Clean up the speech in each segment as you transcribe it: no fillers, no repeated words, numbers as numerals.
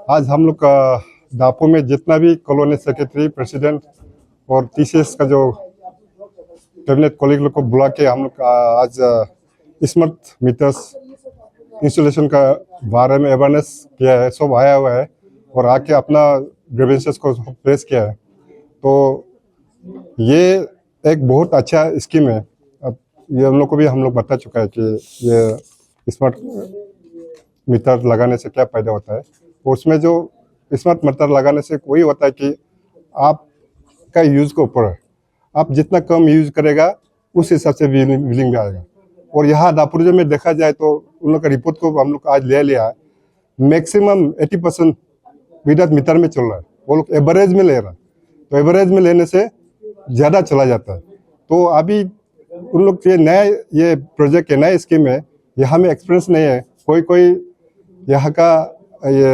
आज हम लोग दापो में जितना भी कॉलोनी सेक्रेटरी, प्रेसिडेंट और टीसीएस का जो कैबिनेट कॉलीग लोग को बुला के हम लोग आज स्मार्ट मीटर्स इंस्टॉलेशन का बारे में अवेयरनेस किया है। सब आया हुआ है और आके अपना ग्रीवेंसेस को प्रेस किया है। तो ये एक बहुत अच्छा स्कीम है। अब ये हम लोग बता चुका है कि ये स्मार्ट मीटर लगाने से क्या फायदा होता है। और उसमें जो स्मार्ट मीटर लगाने से वही होता है कि आपका यूज के ऊपर है। आप जितना कम यूज करेगा उस हिसाब से बिलिंग भी आएगा। और यहाँ दापुरजो में देखा जाए तो उन लोग का रिपोर्ट को हम लोग आज ले लिया है। मैक्सिमम 80% विदाउट मीटर में चल रहा है। वो लोग एवरेज में ले रहा है, तो एवरेज में लेने से ज़्यादा चला जाता है। तो अभी उन लोग के नया ये प्रोजेक्ट है, नया स्कीम है, यहाँ में एक्सपीरियंस नहीं है। कोई कोई यहाँ का ये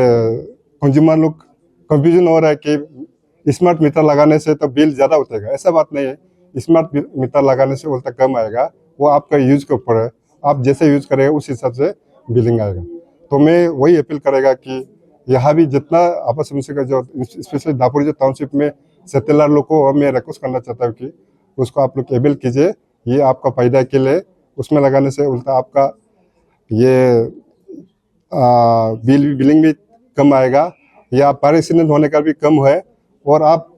कंज्यूमर लोग कंफ्यूजन हो रहा है कि स्मार्ट मीटर लगाने से तो बिल ज़्यादा उठेगा। ऐसा बात नहीं है। स्मार्ट मीटर लगाने से उल्टा कम आएगा। वो आपका यूज के ऊपर है। आप जैसे यूज करेगा उस हिसाब से बिलिंग आएगा। तो मैं वही अपील करेगा कि यहाँ भी जितना आपस में का जो स्पेशली दापुरजो टाउनशिप में सेटेलर लोग को मैं रिक्वेस्ट करना चाहता हूँ कि उसको आप लोग एबल कीजिए। ये आपका फायदा के लिए उसमें लगाने से उल्टा आपका ये बिलिंग भी कम आएगा या पावर एक्सीडेंट होने का भी कम है। और आप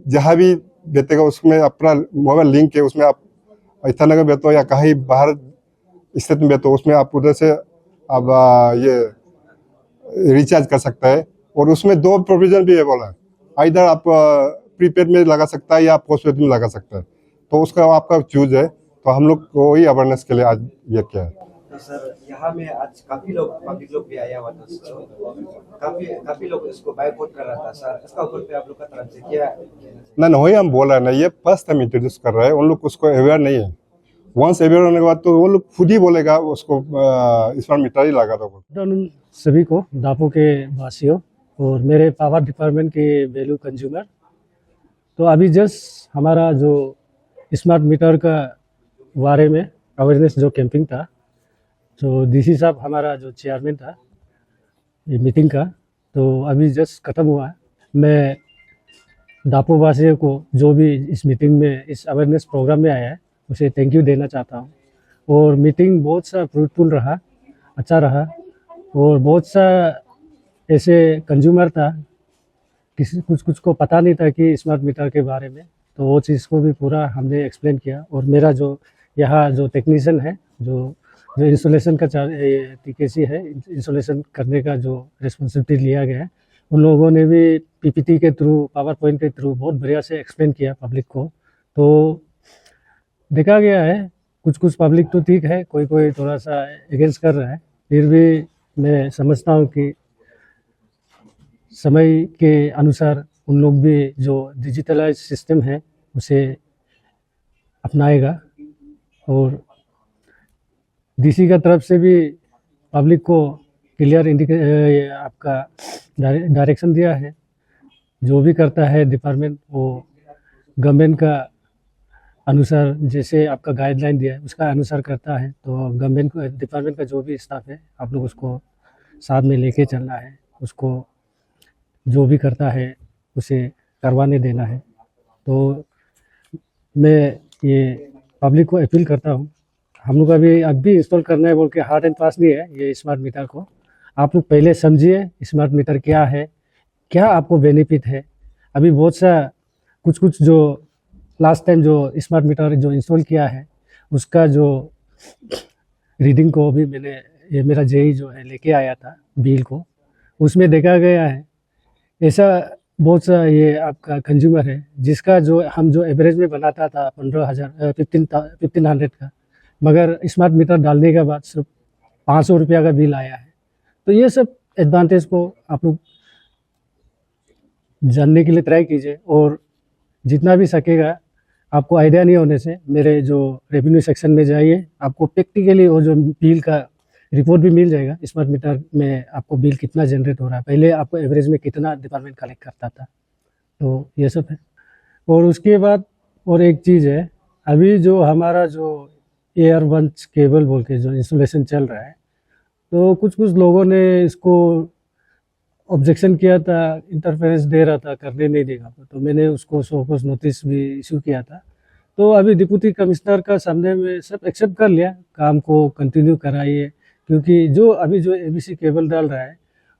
जहाँ भी देतेगा उसमें अपना मोबाइल लिंक है, उसमें आप ईटानगर में तो या कहीं बाहर स्टेट में तो उसमें आप उधर से आप ये रिचार्ज कर सकता है। और उसमें दो प्रोविजन भी है बोला है, आइधर आप प्रीपेड में लगा सकता है या पोस्टपेड में लगा सकता है। तो उसका आपका चूज है। तो हम लोग को वही अवेयरनेस के लिए आज ये किया है। तो सर यहाँ में आज काफी लोग पब्लिक लोग भी आया हुआ था, काफी लोग इसको बायकॉट कर रहा था सर। इसका ऊपर पे आप लोग का तरफ से क्या ना वही हम बोल रहे हैं ना, ये फर्स्ट टाइम इंट्रोड्यूस कर रहा है। उन लोग उसको अवेयर नहीं है। वंस अवेयर होने के बाद तो वो लोग खुद ही बोलेगा उसको स्मार्ट मीटर ही लगा दो। उन सभी को, दापो के वासियों और मेरे पावर डिपार्टमेंट के वैल्यू कंज्यूमर, तो अभी जस्ट हमारा जो स्मार्ट मीटर का बारे में अवेयरनेस जो कैंपिंग था, तो डीसी साहब हमारा जो चेयरमैन था ये मीटिंग का, तो अभी जस्ट ख़त्म हुआ है। मैं दापो वासियों को जो भी इस मीटिंग में, इस अवेयरनेस प्रोग्राम में आया है, उसे थैंक यू देना चाहता हूँ। और मीटिंग बहुत सा फ्रूटफुल रहा, अच्छा रहा। और बहुत सा ऐसे कंज्यूमर था किसी कुछ को पता नहीं था कि स्मार्ट मीटर के बारे में, तो वो चीज़ को भी पूरा हमने एक्सप्लेन किया। और मेरा जो यहाँ जो टेक्नीशियन है, जो इंस्टॉलेशन का टीकेसी है, इंस्टॉलेशन करने का जो रिस्पॉन्सिबिलिटी लिया गया है, उन लोगों ने भी पीपीटी के थ्रू, पावर पॉइंट के थ्रू बहुत बढ़िया से एक्सप्लेन किया पब्लिक को। तो देखा गया है कुछ पब्लिक तो ठीक है, कोई थोड़ा सा अगेंस्ट कर रहा है। फिर भी मैं समझता हूँ कि समय के अनुसार उन लोग भी जो डिजिटलाइज सिस्टम है उसे अपनाएगा। और डीसी का तरफ से भी पब्लिक को क्लियर आपका डायरेक्शन दिया है। जो भी करता है डिपार्टमेंट, वो गवर्नमेंट का अनुसार, जैसे आपका गाइडलाइन दिया है उसका अनुसार करता है। तो गवर्नमेंट डिपार्टमेंट का जो भी स्टाफ है, आप लोग उसको साथ में लेके चलना है। उसको जो भी करता है उसे करवाने देना है। तो मैं ये पब्लिक को अपील करता हूँ, हम लोग अब भी इंस्टॉल करना है बोल के हार्ड एंड फास्ट नहीं है ये स्मार्ट मीटर को। आप लोग पहले समझिए स्मार्ट मीटर क्या है, क्या आपको बेनिफिट है। अभी बहुत सा कुछ जो लास्ट टाइम जो स्मार्ट मीटर जो इंस्टॉल किया है उसका जो रीडिंग को भी मैंने, ये मेरा जेई जो है लेके आया था बिल को, उसमें देखा गया है ऐसा बहुत सा ये आपका कंज्यूमर है जिसका जो हम जो एवरेज में बनाता था 1500 का, मगर स्मार्ट मीटर डालने के बाद सिर्फ 500 रुपया का बिल आया है। तो ये सब एडवांटेज को आप लोग जानने के लिए ट्राई कीजिए। और जितना भी सकेगा, आपको आइडिया नहीं होने से मेरे जो रेवेन्यू सेक्शन में जाइए, आपको प्रैक्टिकली वो जो बिल का रिपोर्ट भी मिल जाएगा। स्मार्ट मीटर में आपको बिल कितना जनरेट हो रहा है, पहले आपको एवरेज में कितना डिपार्टमेंट कलेक्ट करता था। तो ये सब है। और उसके बाद और एक चीज़ है, अभी जो हमारा जो एयर बंच केबल बोल के जो इंस्टॉलेशन चल रहा है, तो कुछ लोगों ने इसको ऑब्जेक्शन किया था, इंटरफेरेंस दे रहा था, करने नहीं देगा, तो मैंने उसको शोकॉज नोटिस भी इशू किया था। तो अभी डिप्टी कमिश्नर का सामने में सब एक्सेप्ट कर लिया, काम को कंटिन्यू कराइए, क्योंकि जो अभी जो एबीसी केबल डाल रहा है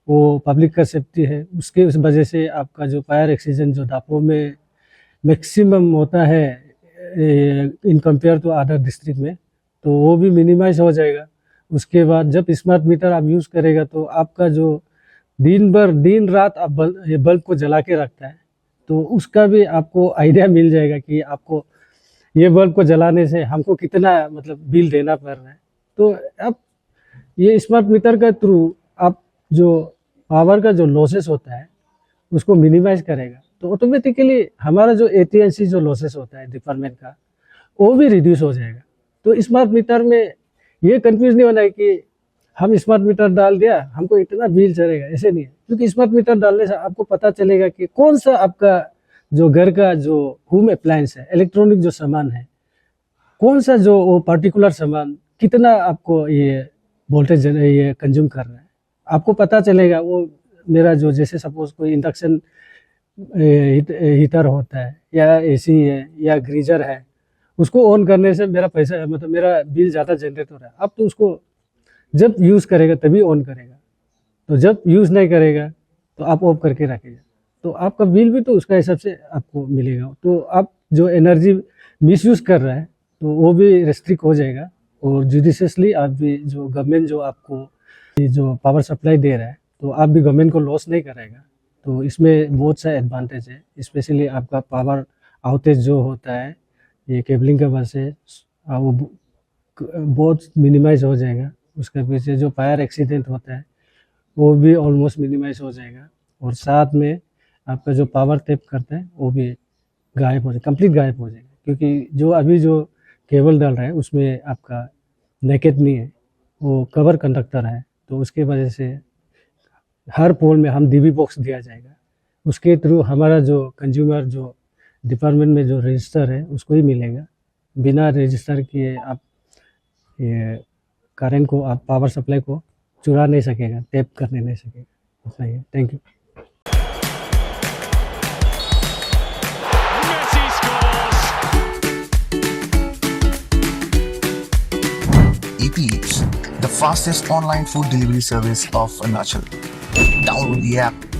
वो पब्लिक का सेफ्टी है, उसके उस वजह से आपका जो फायर एक्सीडेंट जो दापो में मैक्सिमम होता है in compare to other district में, तो वो भी मिनिमाइज हो जाएगा। उसके बाद जब स्मार्ट मीटर आप यूज़ करेगा तो आपका जो दिन भर दिन रात आप ये बल्ब को जला के रखता है, तो उसका भी आपको आइडिया मिल जाएगा कि आपको ये बल्ब को जलाने से हमको कितना मतलब बिल देना पड़ रहा है। तो अब ये स्मार्ट मीटर का थ्रू आप जो पावर का जो लॉसेस होता है उसको मिनिमाइज करेगा, तो ऑटोमेटिकली हमारा जो एटीएनसी जो लॉसेस होता है डिपार्टमेंट का वो भी रिड्यूस हो जाएगा। तो स्मार्ट मीटर में ये कंफ्यूज नहीं होना है कि हम स्मार्ट मीटर डाल दिया हमको इतना बिल चलेगा, ऐसे नहीं है। क्योंकि स्मार्ट मीटर डालने से आपको पता चलेगा कि कौन सा आपका जो घर का जो होम अप्लायंस है, इलेक्ट्रॉनिक जो सामान है, कौन सा जो वो पर्टिकुलर सामान कितना आपको ये वोल्टेज ये कंज्यूम कर रहा है, आपको पता चलेगा। वो मेरा जो जैसे सपोज कोई इंडक्शन हीटर होता है या एसी है या ग्रीजर है, उसको ऑन करने से मेरा पैसा मतलब मेरा बिल ज़्यादा जनरेट हो रहा है। अब तो उसको जब यूज़ करेगा तभी ऑन करेगा, तो जब यूज़ नहीं करेगा तो आप ऑफ करके रखेगा, तो आपका बिल भी तो उसका हिसाब से आपको मिलेगा। तो आप जो एनर्जी मिसयूज़ कर रहा है तो वो भी रेस्ट्रिक्ट हो जाएगा, और जुडिशियसली आप भी जो गवर्नमेंट जो आपको ये जो पावर सप्लाई दे रहा है तो आप भी गवर्नमेंट को लॉस नहीं करेगा। तो इसमें बहुत सा एडवांटेज है, स्पेशली आपका पावर आउटेज जो होता है ये केबलिंग के वजह से वो बहुत मिनिमाइज हो जाएगा। उसके पीछे जो फायर एक्सीडेंट होता है वो भी ऑलमोस्ट मिनिमाइज हो जाएगा, और साथ में आपका जो पावर टेप करता है वो भी गायब हो जाएगा, कंप्लीट गायब हो जाएगा। क्योंकि जो अभी जो केबल डाल रहा है उसमें आपका नेकेट नहीं है, वो कवर कंडक्टर है, तो उसके वजह से हर पोल में हम डीबी बॉक्स दिया जाएगा। उसके थ्रू हमारा जो कंज्यूमर जो डिपार्टमेंट में जो रजिस्टर है उसको ही मिलेगा। बिना रजिस्टर किए आप ये करंट को आप पावर सप्लाई को चुरा नहीं सकेगा, टैप करने नहीं सकेगा। उतना ही है। Thank you. Messi scores. EP Eats, the fastest online food delivery service of Arunachal. Download the app